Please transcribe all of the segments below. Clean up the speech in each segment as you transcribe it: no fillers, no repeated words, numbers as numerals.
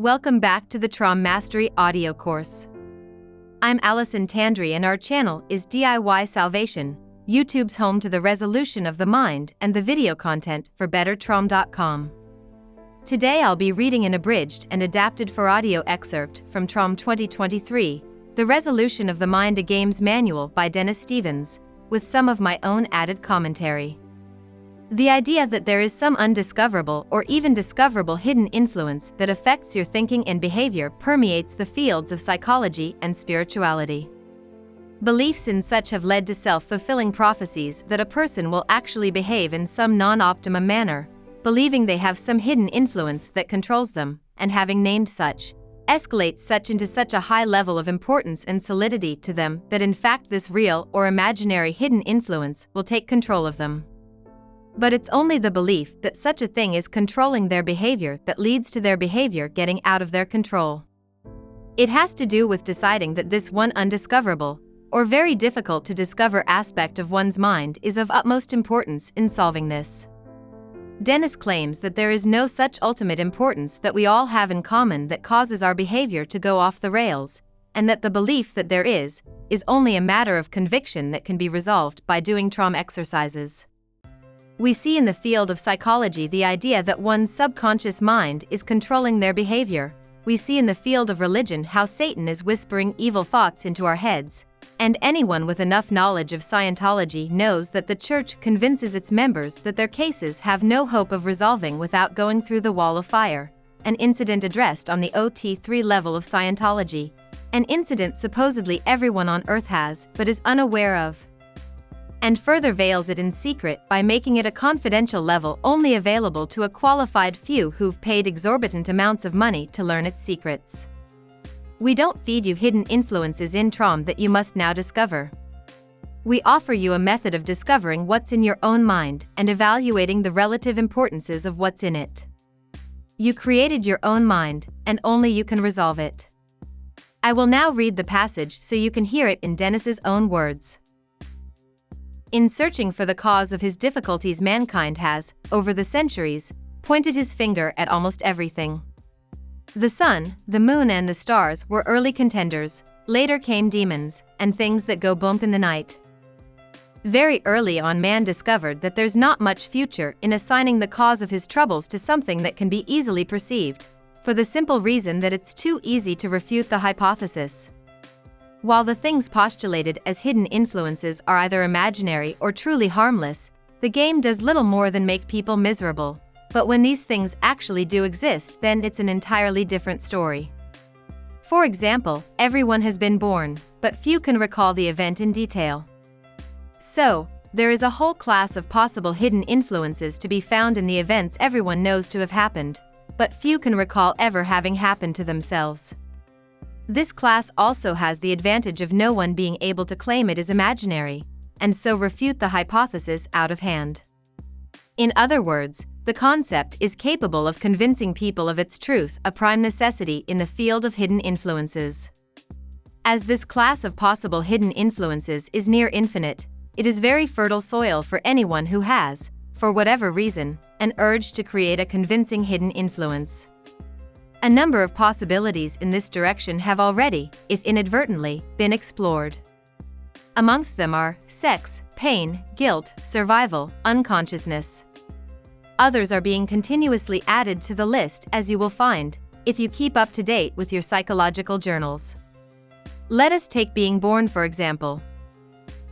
Welcome back to the TROM Mastery audio course. I'm Allison Tandry and our channel is DIY Salvation, YouTube's home to the resolution of the mind and the video content for bettertrom.com. Today I'll be reading an abridged and adapted for audio excerpt from TROM 2023, The Resolution of the Mind, a Games Manual by Dennis Stevens, with some of my own added commentary. The idea that there is some undiscoverable or even discoverable hidden influence that affects your thinking and behavior permeates the fields of psychology and spirituality. Beliefs in such have led to self-fulfilling prophecies that a person will actually behave in some non-optimum manner, believing they have some hidden influence that controls them, and having named such, escalates such into such a high level of importance and solidity to them that in fact this real or imaginary hidden influence will take control of them. But it's only the belief that such a thing is controlling their behavior that leads to their behavior getting out of their control. It has to do with deciding that this one undiscoverable, or very difficult to discover aspect of one's mind is of utmost importance in solving this. Dennis claims that there is no such ultimate importance that we all have in common that causes our behavior to go off the rails, and that the belief that there is only a matter of conviction that can be resolved by doing TROM exercises. We see in the field of psychology the idea that one's subconscious mind is controlling their behavior. We see in the field of religion how Satan is whispering evil thoughts into our heads. And anyone with enough knowledge of Scientology knows that the church convinces its members that their cases have no hope of resolving without going through the wall of fire, an incident addressed on the OT3 level of Scientology, an incident supposedly everyone on earth has but is unaware of, and further veils it in secret by making it a confidential level only available to a qualified few who've paid exorbitant amounts of money to learn its secrets. We don't feed you hidden influences in TROM that you must now discover. We offer you a method of discovering what's in your own mind and evaluating the relative importances of what's in it. You created your own mind, and only you can resolve it. I will now read the passage so you can hear it in Dennis's own words. In searching for the cause of his difficulties, mankind has, over the centuries, pointed his finger at almost everything. The sun, the moon and the stars were early contenders, later came demons, and things that go bump in the night. Very early on, man discovered that there's not much future in assigning the cause of his troubles to something that can be easily perceived, for the simple reason that it's too easy to refute the hypothesis. While the things postulated as hidden influences are either imaginary or truly harmless, the game does little more than make people miserable. But when these things actually do exist, then it's an entirely different story. For example, everyone has been born, but few can recall the event in detail. So, there is a whole class of possible hidden influences to be found in the events everyone knows to have happened, but few can recall ever having happened to themselves. This class also has the advantage of no one being able to claim it is imaginary, and so refute the hypothesis out of hand. In other words, the concept is capable of convincing people of its truth, a prime necessity in the field of hidden influences. As this class of possible hidden influences is near infinite, it is very fertile soil for anyone who has, for whatever reason, an urge to create a convincing hidden influence. A number of possibilities in this direction have already, if inadvertently, been explored. Amongst them are sex, pain, guilt, survival, unconsciousness. Others are being continuously added to the list, as you will find, if you keep up to date with your psychological journals. Let us take being born for example.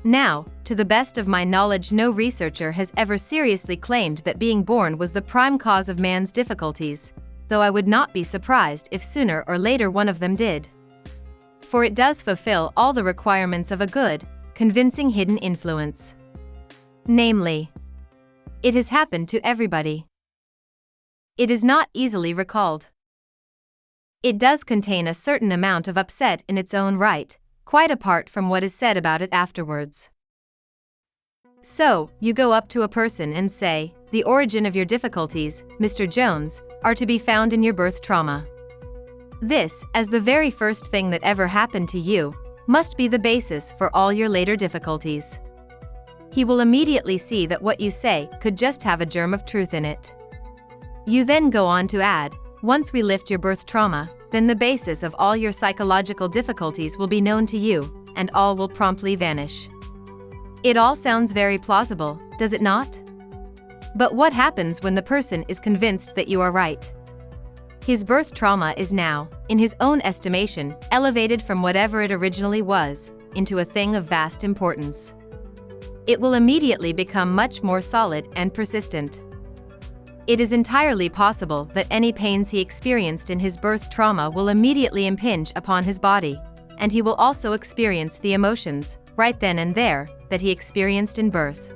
Now, to the best of my knowledge, no researcher has ever seriously claimed that being born was the prime cause of man's difficulties, though I would not be surprised if sooner or later one of them did. For it does fulfill all the requirements of a good, convincing hidden influence. Namely, it has happened to everybody. It is not easily recalled. It does contain a certain amount of upset in its own right, quite apart from what is said about it afterwards. So, you go up to a person and say, "The origin of your difficulties, Mr. Jones, are to be found in your birth trauma. This, as the very first thing that ever happened to you, must be the basis for all your later difficulties." He will immediately see that what you say could just have a germ of truth in it. You then go on to add, Once we lift your birth trauma, then the basis of all your psychological difficulties will be known to you, and all will promptly vanish. It all sounds very plausible, does it not? But what happens when the person is convinced that you are right? His birth trauma is now, in his own estimation, elevated from whatever it originally was, into a thing of vast importance. It will immediately become much more solid and persistent. It is entirely possible that any pains he experienced in his birth trauma will immediately impinge upon his body, and he will also experience the emotions, right then and there, that he experienced in birth.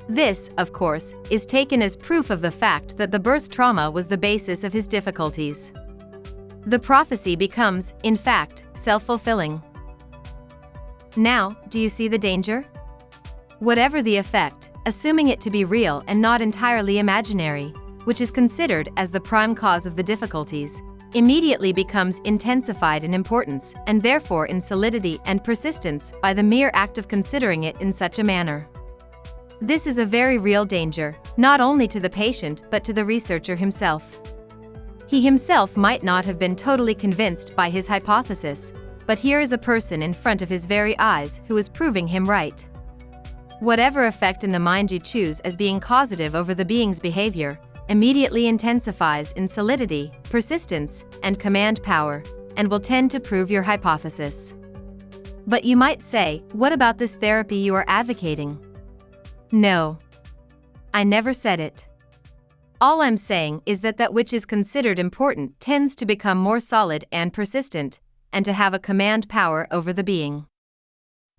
This, of course, is taken as proof of the fact that the birth trauma was the basis of his difficulties. The prophecy becomes, in fact, self-fulfilling. Now, do you see the danger? Whatever the effect, assuming it to be real and not entirely imaginary, which is considered as the prime cause of the difficulties, immediately becomes intensified in importance and therefore in solidity and persistence by the mere act of considering it in such a manner. This is a very real danger, not only to the patient but to the researcher himself. He himself might not have been totally convinced by his hypothesis, but here is a person in front of his very eyes who is proving him right. Whatever effect in the mind you choose as being causative over the being's behavior, immediately intensifies in solidity, persistence, and command power, and will tend to prove your hypothesis. But you might say, what about this therapy you are advocating? No. I never said it. All I'm saying is that that which is considered important tends to become more solid and persistent, and to have a command power over the being.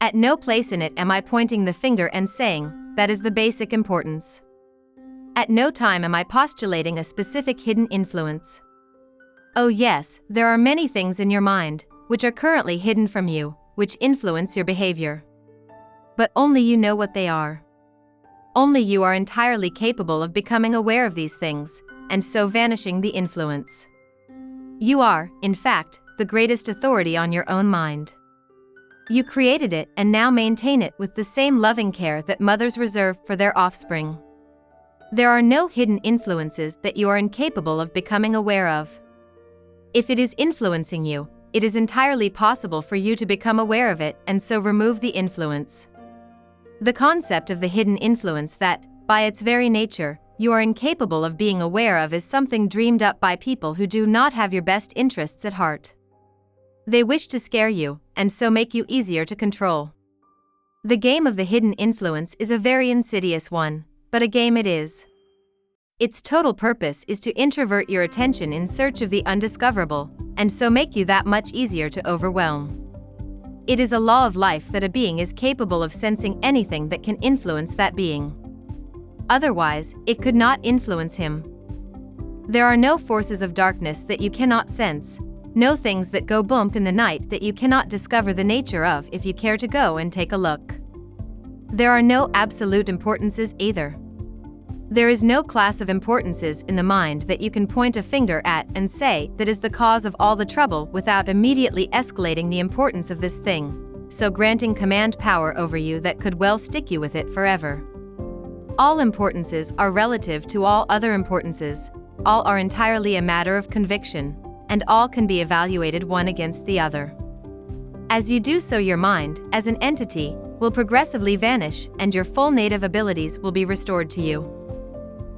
At no place in it am I pointing the finger and saying, that is the basic importance. At no time am I postulating a specific hidden influence. Oh yes, there are many things in your mind, which are currently hidden from you, which influence your behavior. But only you know what they are. Only you are entirely capable of becoming aware of these things, and so vanishing the influence. You are, in fact, the greatest authority on your own mind. You created it and now maintain it with the same loving care that mothers reserve for their offspring. There are no hidden influences that you are incapable of becoming aware of. If it is influencing you, it is entirely possible for you to become aware of it and so remove the influence. The concept of the hidden influence that, by its very nature, you are incapable of being aware of is something dreamed up by people who do not have your best interests at heart. They wish to scare you, and so make you easier to control. The game of the hidden influence is a very insidious one, but a game it is. Its total purpose is to introvert your attention in search of the undiscoverable, and so make you that much easier to overwhelm. It is a law of life that a being is capable of sensing anything that can influence that being. Otherwise, it could not influence him. There are no forces of darkness that you cannot sense, no things that go bump in the night that you cannot discover the nature of if you care to go and take a look. There are no absolute importances either. There is no class of importances in the mind that you can point a finger at and say that is the cause of all the trouble without immediately escalating the importance of this thing, so granting command power over you that could well stick you with it forever. All importances are relative to all other importances, all are entirely a matter of conviction, and all can be evaluated one against the other. As you do so, your mind, as an entity, will progressively vanish and your full native abilities will be restored to you.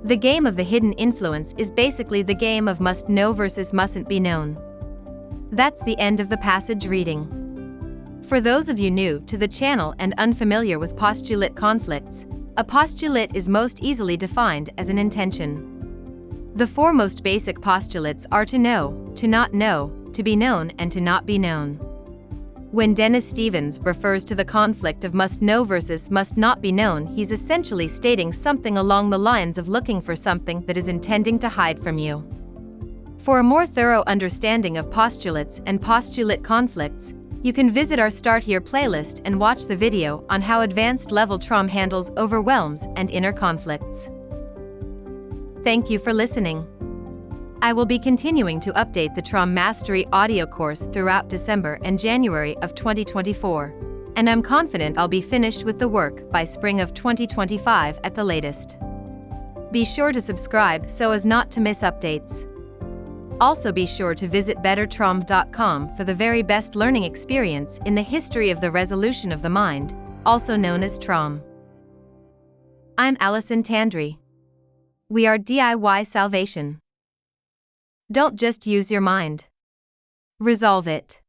The game of the hidden influence is basically the game of must know versus mustn't be known. That's the end of the passage reading. For those of you new to the channel and unfamiliar with postulate conflicts, a postulate is most easily defined as an intention. The four most basic postulates are to know, to not know, to be known, and to not be known. When Dennis Stevens refers to the conflict of must know versus must not be known, he's essentially stating something along the lines of looking for something that is intending to hide from you. For a more thorough understanding of postulates and postulate conflicts, you can visit our Start Here playlist and watch the video on how advanced level TROM handles overwhelms and inner conflicts. Thank you for listening. I will be continuing to update the TROM Mastery audio course throughout December and January of 2024, and I'm confident I'll be finished with the work by spring of 2025 at the latest. Be sure to subscribe so as not to miss updates. Also be sure to visit bettertrom.com for the very best learning experience in the history of the resolution of the mind, also known as TROM. I'm Allison Tandri. We are DIY Salvation. Don't just use your mind. Resolve it.